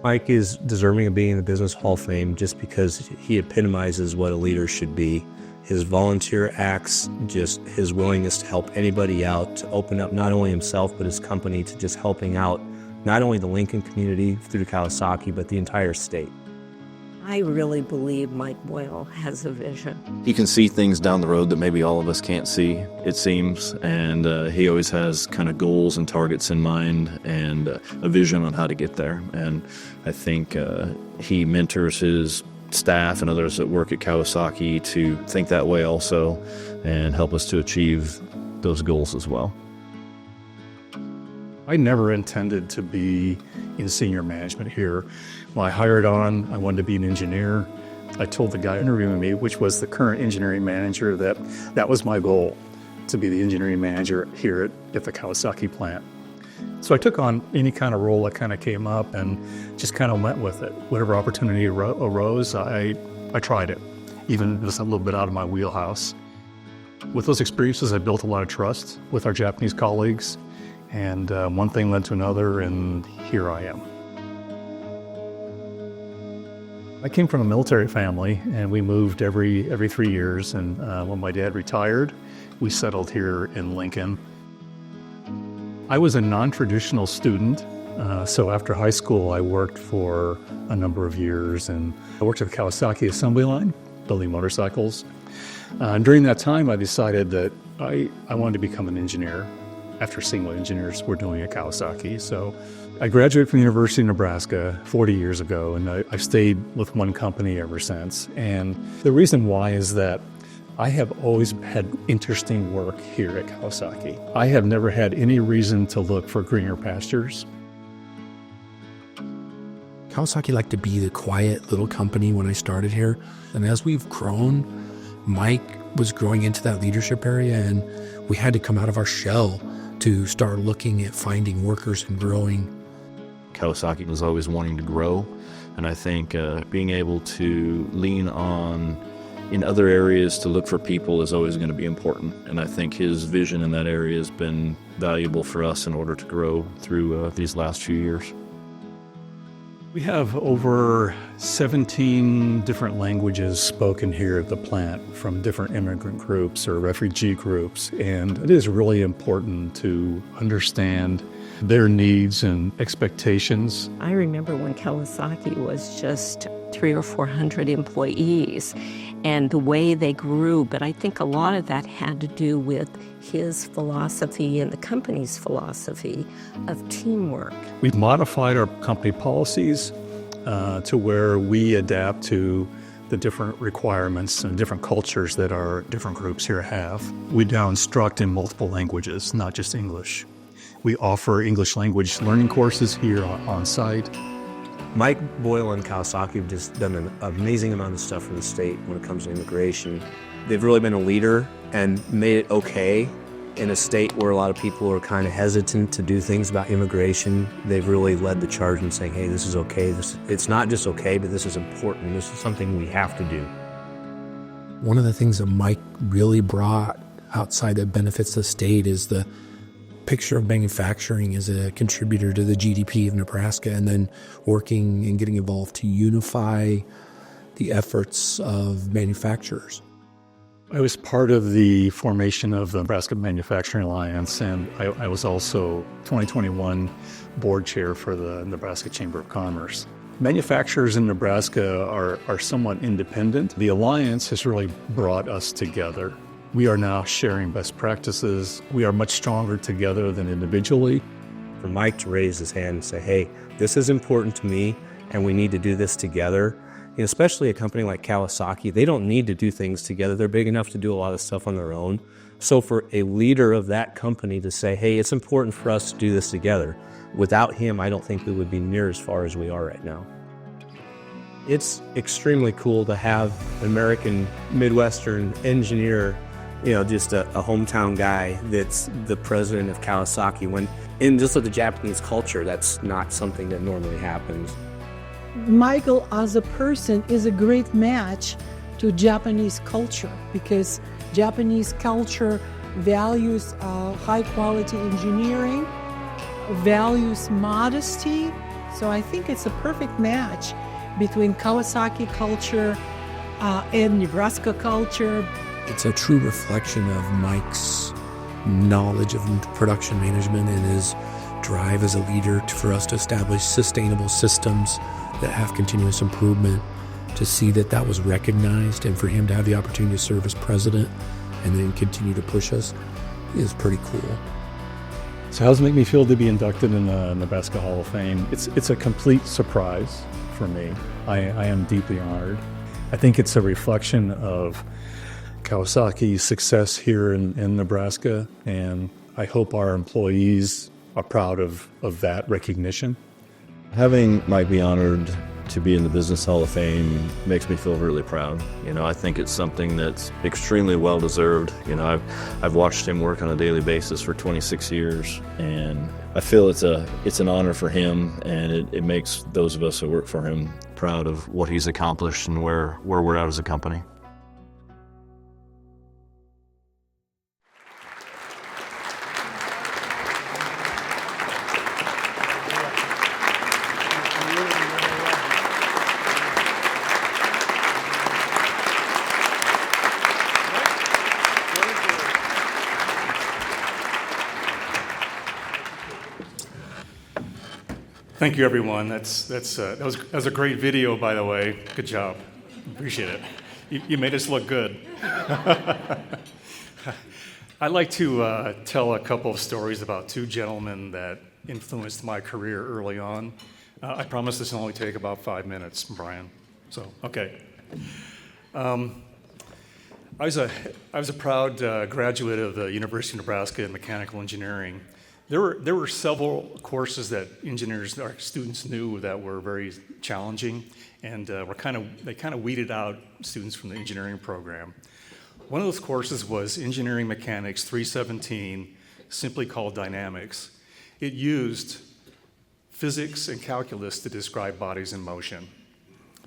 Mike is deserving of being in the Business Hall of Fame just because he epitomizes what a leader should be. His volunteer acts, just his willingness to help anybody out, to open up not only himself but his company to just helping out not only the Lincoln community through Kawasaki, but the entire state. I really believe Mike Boyle has a vision. He can see things down the road that maybe all of us can't see, it seems, and he always has kind of goals and targets in mind and a vision on how to get there. And I think he mentors his staff and others that work at Kawasaki to think that way also and help us to achieve those goals as well. I never intended to be in senior management here. When I hired on, I wanted to be an engineer. I told the guy interviewing me, which was the current engineering manager, that was my goal, to be the engineering manager here at the Kawasaki plant. So I took on any kind of role that kind of came up and just kind of went with it. Whatever opportunity arose, I tried it, even if it was a little bit out of my wheelhouse. With those experiences, I built a lot of trust with our Japanese colleagues. And one thing led to another, and here I am. I came from a military family, and we moved every 3 years. And when my dad retired, we settled here in Lincoln. I was a non-traditional student, so after high school, I worked for a number of years, and I worked at the Kawasaki assembly line, building motorcycles. During that time, I decided that I wanted to become an engineer, after seeing what engineers were doing at Kawasaki. So I graduated from the University of Nebraska 40 years ago, and I've stayed with one company ever since. And the reason why is that I have always had interesting work here at Kawasaki. I have never had any reason to look for greener pastures. Kawasaki liked to be the quiet little company when I started here. And as we've grown, Mike was growing into that leadership area, and we had to come out of our shell to start looking at finding workers and growing. Kawasaki was always wanting to grow, and I think being able to lean on in other areas to look for people is always going to be important. And I think his vision in that area has been valuable for us in order to grow through these last few years. We have over 17 different languages spoken here at the plant from different immigrant groups or refugee groups, and it is really important to understand their needs and expectations. I remember when Kawasaki was just 300 or 400 employees and the way they grew, but I think a lot of that had to do with his philosophy and the company's philosophy of teamwork. We've modified our company policies to where we adapt to the different requirements and different cultures that our different groups here have. We now instruct in multiple languages, not just English. We offer English language learning courses here on site. Mike Boyle and Kawasaki have just done an amazing amount of stuff for the state when it comes to immigration. They've really been a leader and made it okay in a state where a lot of people are kind of hesitant to do things about immigration. They've really led the charge in saying, hey, this is okay. It's not just okay, but this is important. This is something we have to do. One of the things that Mike really brought outside that benefits the state is the picture of manufacturing as a contributor to the GDP of Nebraska, and then working and getting involved to unify the efforts of manufacturers. I was part of the formation of the Nebraska Manufacturing Alliance, and I was also 2021 board chair for the Nebraska Chamber of Commerce. Manufacturers in Nebraska are somewhat independent. The Alliance has really brought us together. We are now sharing best practices. We are much stronger together than individually. For Mike to raise his hand and say, hey, this is important to me and we need to do this together. And especially a company like Kawasaki, they don't need to do things together. They're big enough to do a lot of stuff on their own. So for a leader of that company to say, hey, it's important for us to do this together, without him, I don't think we would be near as far as we are right now. It's extremely cool to have an American Midwestern engineer, just a hometown guy that's the president of Kawasaki, when in just with the Japanese culture, that's not something that normally happens. Michael as a person is a great match to Japanese culture, because Japanese culture values high quality engineering, values modesty. So I think it's a perfect match between Kawasaki culture and Nebraska culture. It's a true reflection of Mike's knowledge of production management and his drive as a leader for us to establish sustainable systems that have continuous improvement. To see that that was recognized and for him to have the opportunity to serve as president and then continue to push us is pretty cool. So how does it make me feel to be inducted in the Nebraska Hall of Fame? It's a complete surprise for me. I am deeply honored. I think it's a reflection of Kawasaki's success here in Nebraska, and I hope our employees are proud of that recognition. Having Mike be honored to be in the Business Hall of Fame makes me feel really proud. I think it's something that's extremely well deserved. I've watched him work on a daily basis for 26 years, and I feel it's an honor for him, and it makes those of us who work for him proud of what he's accomplished and where we're at as a company. Thank you, everyone. That was a great video, by the way. Good job. Appreciate it. You made us look good. I'd like to tell a couple of stories about two gentlemen that influenced my career early on. I promise this will only take about 5 minutes, Brian. So, okay. I was a proud graduate of the University of Nebraska in mechanical engineering. There were several courses that our students knew that were very challenging, and they kind of weeded out students from the engineering program. One of those courses was Engineering Mechanics 317, simply called Dynamics. It used physics and calculus to describe bodies in motion.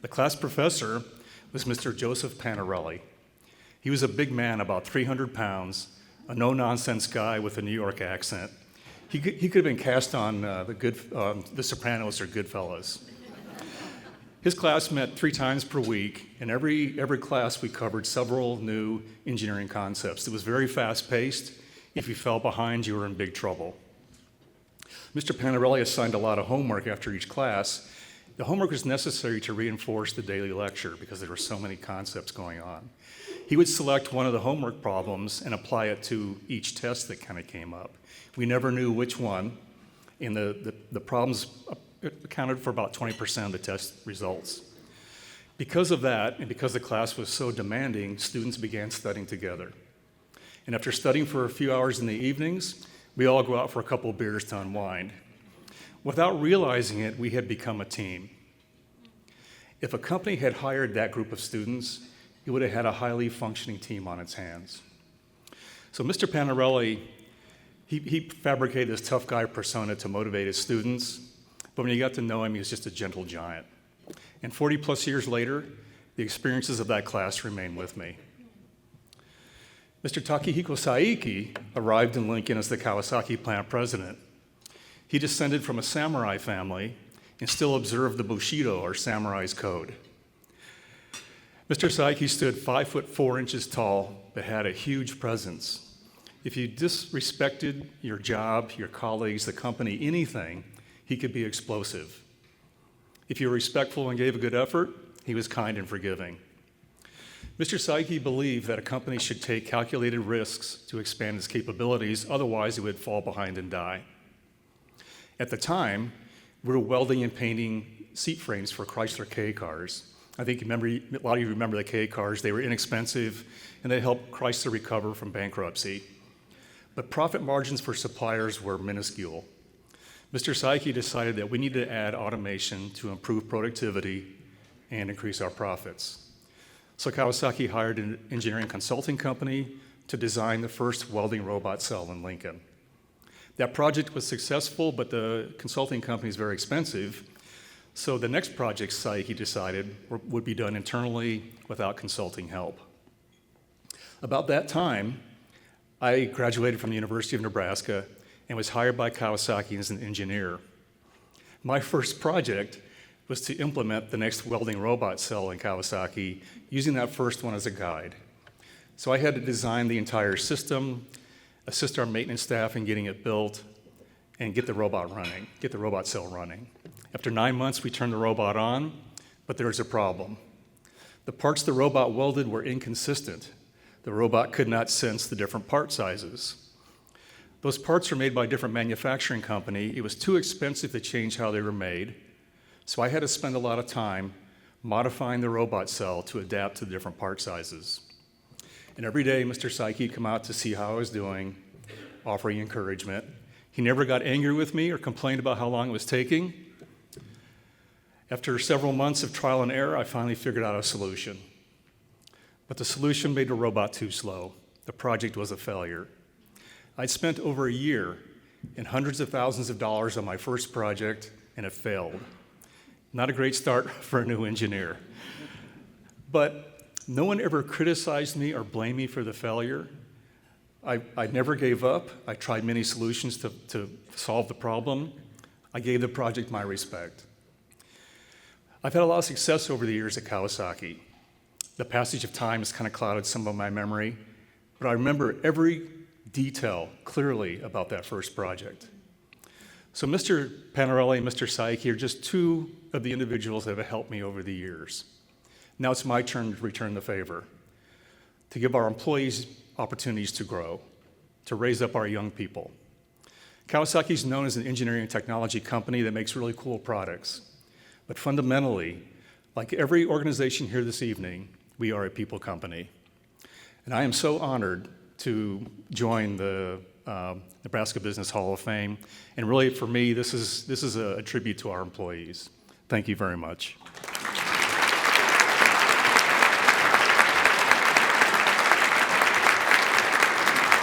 The class professor was Mr. Joseph Panarelli. He was a big man, about 300 pounds, a no-nonsense guy with a New York accent. He could have been cast on The Sopranos or Goodfellas. His class met 3 times per week, and every class we covered several new engineering concepts. It was very fast-paced. If you fell behind, you were in big trouble. Mr. Panarelli assigned a lot of homework after each class. The homework was necessary to reinforce the daily lecture because there were so many concepts going on. He would select one of the homework problems and apply it to each test that kind of came up. We never knew which one, and the problems accounted for about 20% of the test results. Because of that, and because the class was so demanding, students began studying together. And after studying for a few hours in the evenings, we all go out for a couple of beers to unwind. Without realizing it, we had become a team. If a company had hired that group of students, it would have had a highly functioning team on its hands. So Mr. Panarelli, he fabricated this tough guy persona to motivate his students, but when you got to know him, he was just a gentle giant. And 40 plus years later, the experiences of that class remain with me. Mr. Takehiko Saiki arrived in Lincoln as the Kawasaki plant president. He descended from a samurai family and still observed the Bushido, or samurai's code. Mr. Saiki stood 5 foot 4 inches tall, but had a huge presence. If you disrespected your job, your colleagues, the company, anything, he could be explosive. If you were respectful and gave a good effort, he was kind and forgiving. Mr. Saiki believed that a company should take calculated risks to expand its capabilities, otherwise it would fall behind and die. At the time, we were welding and painting seat frames for Chrysler K cars. I think a lot of you remember the K cars. They were inexpensive, and they helped Chrysler recover from bankruptcy. But profit margins for suppliers were minuscule. Mr. Saiki decided that we needed to add automation to improve productivity and increase our profits. So Kawasaki hired an engineering consulting company to design the first welding robot cell in Lincoln. That project was successful, but the consulting company is very expensive. So the next project Saiki decided would be done internally without consulting help. About that time, I graduated from the University of Nebraska and was hired by Kawasaki as an engineer. My first project was to implement the next welding robot cell in Kawasaki using that first one as a guide. So I had to design the entire system, assist our maintenance staff in getting it built, and get the robot running, get the robot cell running. After 9 months, we turned the robot on, but there was a problem. The parts the robot welded were inconsistent. The robot could not sense the different part sizes. Those parts are made by a different manufacturing company. It was too expensive to change how they were made, so I had to spend a lot of time modifying the robot cell to adapt to the different part sizes. And every day, Mr. Saiki would come out to see how I was doing, offering encouragement. He never got angry with me or complained about how long it was taking. After several months of trial and error, I finally figured out a solution. But the solution made the robot too slow. The project was a failure. I'd spent over a year and hundreds of thousands of dollars on my first project, and it failed. Not a great start for a new engineer. But no one ever criticized me or blamed me for the failure. I never gave up. I tried many solutions to solve the problem. I gave the project my respect. I've had a lot of success over the years at Kawasaki. The passage of time has kind of clouded some of my memory, but I remember every detail clearly about that first project. So Mr. Panarelli and Mr. Saiki are just two of the individuals that have helped me over the years. Now it's my turn to return the favor, to give our employees opportunities to grow, to raise up our young people. Kawasaki is known as an engineering and technology company that makes really cool products. But fundamentally, like every organization here this evening, we are a people company. And I am so honored to join the Nebraska Business Hall of Fame. And really, for me, this is a tribute to our employees. Thank you very much.